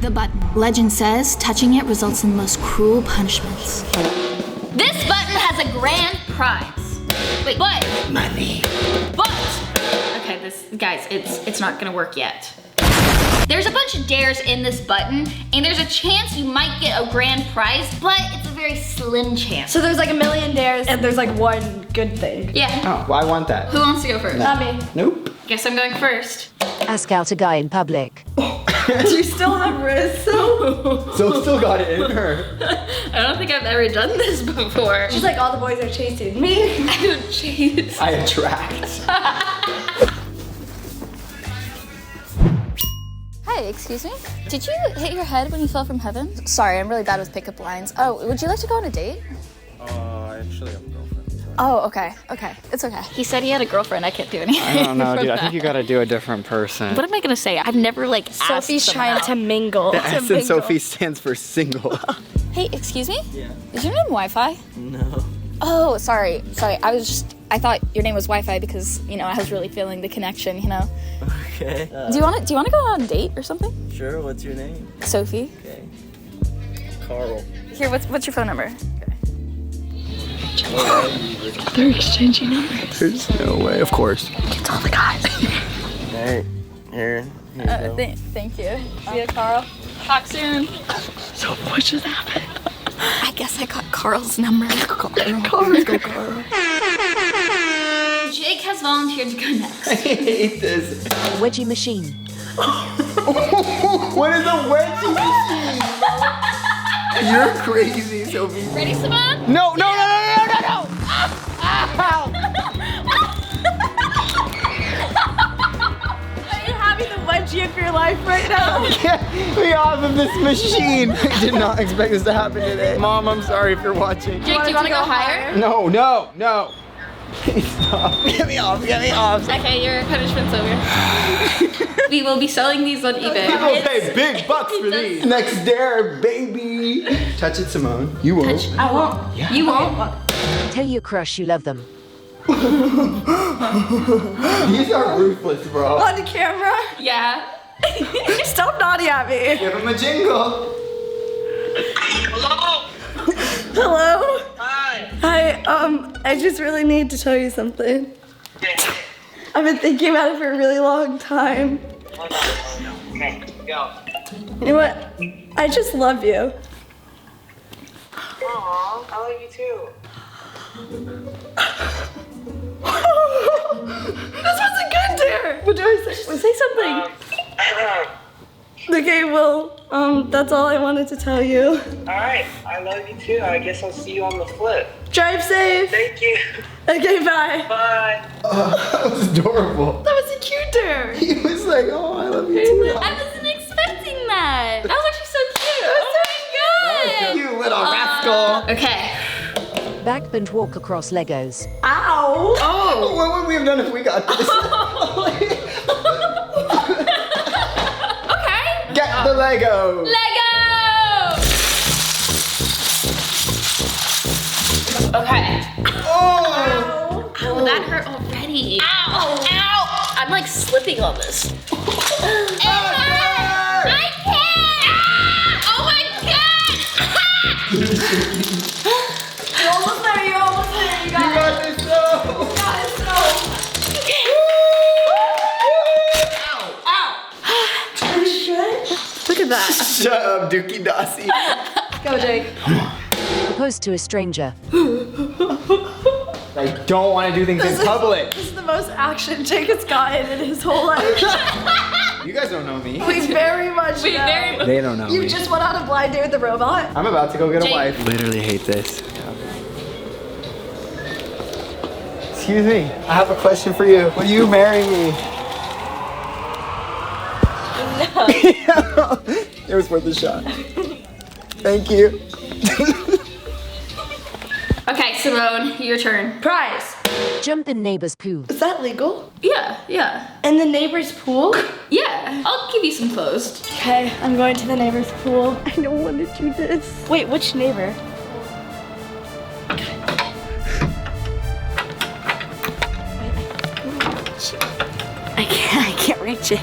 the button. Legend says touching it results in the most cruel punishments. This button has a grand prize. Wait, but Money. But okay, guys, it's not gonna work yet. There's a bunch of dares in this button, and there's a chance you might get a grand prize, but it's a very slim chance. So there's like a million dares, and the's like one good thing. Yeah. Oh, well, I want that. Who wants to go first? Not me. Nope. Guess I'm going first. Ask out a guy in public. Do you still have wrists? So still got it in her. I don't think I've ever done this before. She's like, all the boys are chasing me. I don't chase. I attract. Hi, excuse me? Did you hit your head when you fell from heaven? Sorry, I'm really bad with pickup lines. Oh, would you like to go on a date? I actually have a girlfriend. So. Oh, okay. It's okay. He said he had a girlfriend. I can't do anything. I don't know, dude. I think you gotta do a different person. What am I gonna say? I've never like asked Sophie's someone trying out. to mingle. The S in Sophie stands for single. Hey, excuse me? Yeah. Is your name Wi-Fi? No. Oh, sorry. I thought your name was Wi-Fi because, you know, I was really feeling the connection, you know? Okay. Do you want to go on a date or something? Sure, what's your name? Sophie. Okay. Carl. Here, what's your phone number? They're exchanging numbers. There's no way. Of course. It's all the guys. Alright, here you go. Thank you. See ya, Carl. Talk soon. So what just happened? I guess I got Carl's number. Let's go, Carl. Jake has volunteered to go next. I hate this. Wedgie machine. What is a wedgie machine? You're crazy, Sophie. Ready, Simone? No. Are you having the wedgie of your life right now? Get me off of this machine. I did not expect this to happen today. Mom, I'm sorry if you're watching. Jake, do you want to go higher? No. Please stop. Get me off. Okay, your punishment's over. We will be selling these on eBay. People pay big bucks for these. Next dare, baby. Touch it, Simone. You won't. I won't. Yeah. You won't. Tell your crush you love them. These are ruthless, bro. On camera? Yeah. Stop nodding at me. Give him a jingle. Hello? Hello? Hi. Hi, I just really need to tell you something. I've been thinking about it for a really long time. Okay, go. You know what? I just love you. Aw, I love you too. This was a good dare. What do I say? Say something. Okay, well, that's all I wanted to tell you. Alright, I love you too. I guess I'll see you on the flip. Drive safe. Thank you. Okay, bye. Bye. That was adorable. That was a cute dare. He was like, oh, I love you too. I wasn't expecting that. That was actually so cute. Oh my god. You little rascal. Okay. Backbend walk across Legos. Ow. Oh. What would we have done if we got this? Okay. Get the Lego. Lego. Okay. Oh. Ow, that hurt already. Ow. Ow. I'm like slipping on this. It hurts. I can't. Oh my god. You're almost there. You got this, no. Look at that. Shut up, Dookie Dossi. Go, Jake. Propose to a stranger. I don't want to do things in public. This is the most action Jake has gotten in his whole life. You guys don't know me. We very much know. They don't know You me. just went on a blind date with the robot. I'm about to go get a Jake. wife. Literally hate this. Excuse me. I have a question for you. Will you marry me? No. It was worth a shot. Thank you. Okay, Simone, your turn. Prize. Jump in neighbor's pool. Is that legal? Yeah. In the neighbor's pool? Yeah. I'll give you some clothes. Okay, I'm going to the neighbor's pool. I don't want to do this. Wait, which neighbor? I can't reach it.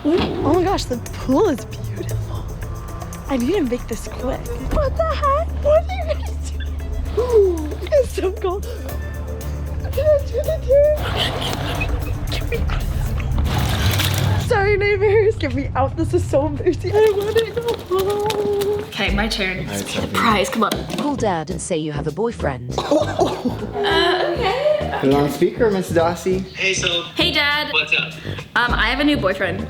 Oh my gosh, the pool is beautiful. I need to make this quick. What the heck? What are you gonna do? Ooh, it's so cold. Can I do the turn? Get me out. Sorry, neighbors. Get me out. This is so thirsty. I want to go home. Okay, my turn. Alright, Let's be the Sofie. prize. Come on. Call dad and say you have a boyfriend. Okay. Put it on speaker, Miss Dossi. Hey, so Hey, Dad. what's up? I have a new boyfriend.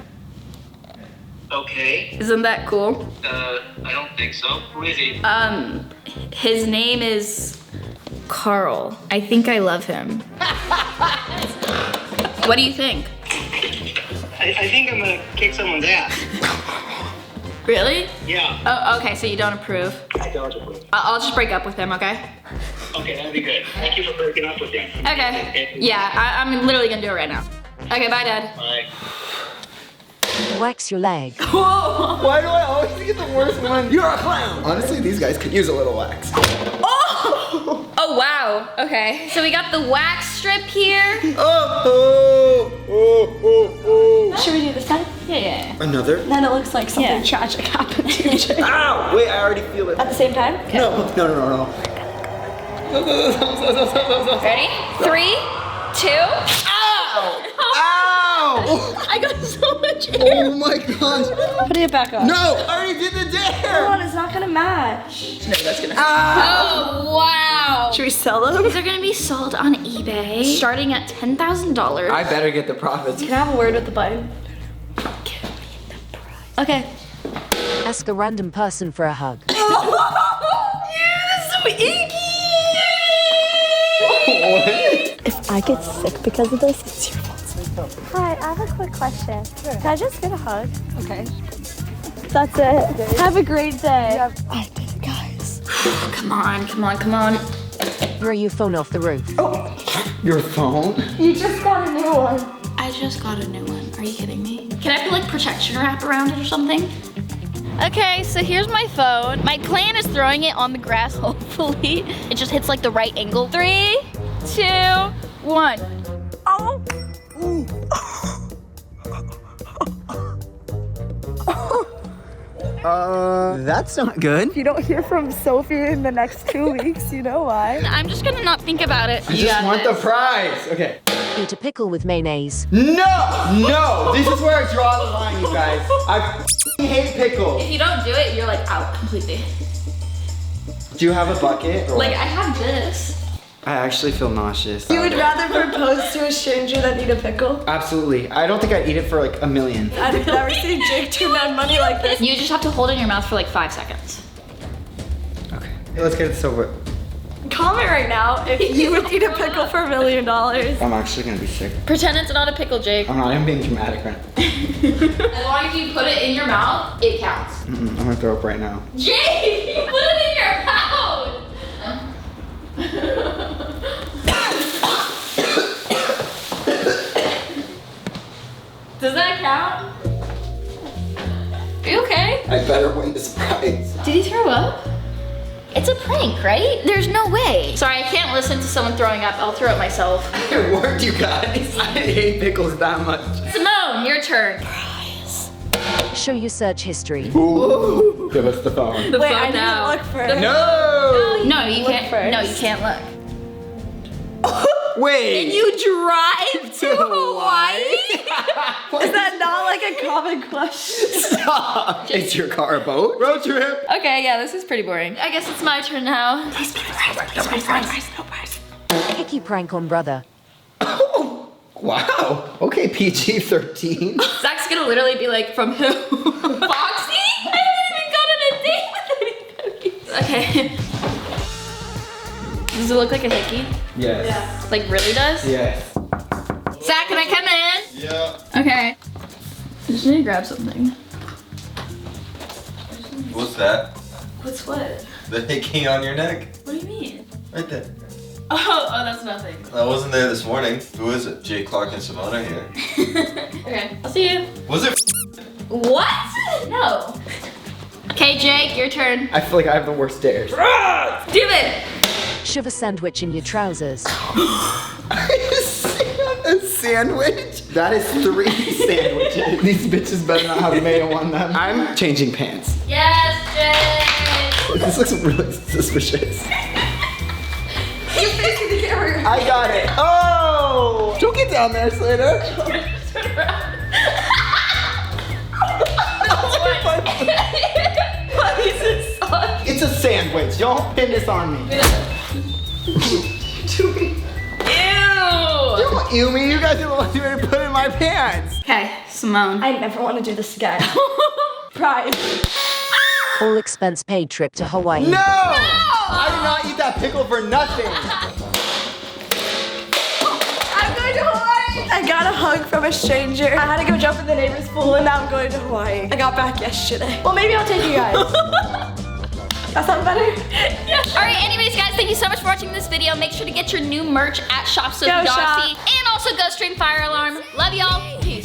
Okay. Isn't that cool? I don't think so. Who is he? His name is Carl. I think I love him. What do you think? I think I'm gonna kick someone's ass. Really? Yeah. Oh, okay, so you don't approve. I don't agree. I'll just break up with him, okay? Okay, that'd be good. Thank you for breaking up with him. Okay. Yeah, I'm literally gonna do it right now. Okay, bye, Dad. Bye. Wax your leg. Why do I always get the worst one? You're a clown. Honestly, these guys could use a little wax. Oh, wow. Okay. So we got the wax strip here. Should we do this time? Yeah. Another? Then it looks like something Yeah. tragic happened to you, Jay. Ow! Wait, I already feel it. At the same time? No. Ready? 3, 2. Ow! I got so much Oh my gosh. Putting it back on. No! I already did the Come dare! on, it's not gonna match. No, that's gonna. Ow! Oh, wow. Should we sell them? These are gonna be sold on eBay starting at $10,000. I better get the profits. Can I have a word with the button? Okay. Ask a random person for a hug. So icky. If I get sick because of this, it's your fault. Hi, I have a quick question. Can I just get a hug? Okay. That's it. Have a great day. I did it, guys. Come on. Throw your phone off the roof. Your phone? You just got a new one. I just got a new one. Are you kidding me? Can I put like protection wrap around it or something? Okay, so here's my phone. My plan is throwing it on the grass, hopefully. It just hits like the right angle. 3, 2, 1. Oh. That's not good. If you don't hear from Sophie in the next 2 weeks, you know why. I'm just gonna not think about it. I just want the prize. Okay. Eat a pickle with mayonnaise. No! This is where I draw the line, you guys. I f***ing hate pickles. If you don't do it, you're like out completely. Do you have a bucket? Or- Like I have this. I actually feel nauseous. You would rather propose to a stranger than eat a pickle? Absolutely. I don't think I'd eat it for like $1 million. I've never seen Jake turn down money like this. You just have to hold it in your mouth for like 5 seconds. Okay. Let's get this over. Comment right now if you would eat a pickle for $1 million. I'm actually gonna be sick. Pretend it's not a pickle, Jake. I'm not even being dramatic right now. As long as you put it in your mouth, it counts. I'm gonna throw up right now. Jake, you put it in your mouth. Does that count? Are you okay? I better win this prize. Did he throw up? It's a prank, right? There's no way. Sorry, I can't listen to someone throwing up. I'll throw up myself. It worked, you guys. I hate pickles that much. Simone, your turn. Show your search history. Ooh. Give us the phone. The Wait, phone I need now. to look first. No! No, you Look can't. first. No, you can't look. Wait. You drive to Hawaii? Is that not like a common question? Stop. Is your car a boat? Road trip. Okay, yeah, this is pretty boring. I guess it's my turn now. Please be the prize. Hickey prank on brother. Oh, wow. Okay, PG-13. Zach's gonna literally be like, from who? Foxy? I haven't even gotten a date with anybody. Okay. Does it look like a hickey? Yes. Like really does? Yes. Zach, can I come in? Yeah. Okay. I just need to grab something. What's that? What's what? The hickey on your neck? What do you mean? Right there. Oh, that's nothing. I wasn't there this morning. Who is it? Jay, Clark, and Simona here. Okay, I'll see you. Was it? What? No. Okay, Jake, your turn. I feel like I have the worst dares. Do it. Shove a sandwich in your trousers. A sandwich? That is 3 sandwiches. These bitches better not have mayo on them. I'm changing pants. Yes, Jay! This looks really suspicious. You're facing the camera. I got it. Oh! Don't get down there, Slater. Turn around. What is this song? It's a sandwich. Don't pin this on me. Ew! Don't ew me. You guys are the ones who made me put it in my pants. Okay, Simone. I never want to do this again. Pride. All expense paid trip to Hawaii. No! I did not eat that pickle for nothing. I'm going to Hawaii. I got a hug from a stranger. I had to go jump in the neighbor's pool and now I'm going to Hawaii. I got back yesterday. Well, maybe I'll take you guys. That sound better? Yeah. Alright, anyways guys, thank you so much for watching this video. Make sure to get your new merch at Shop Sofie Go Dossi. shop. And also go stream Fire Alarm. Love y'all. Peace.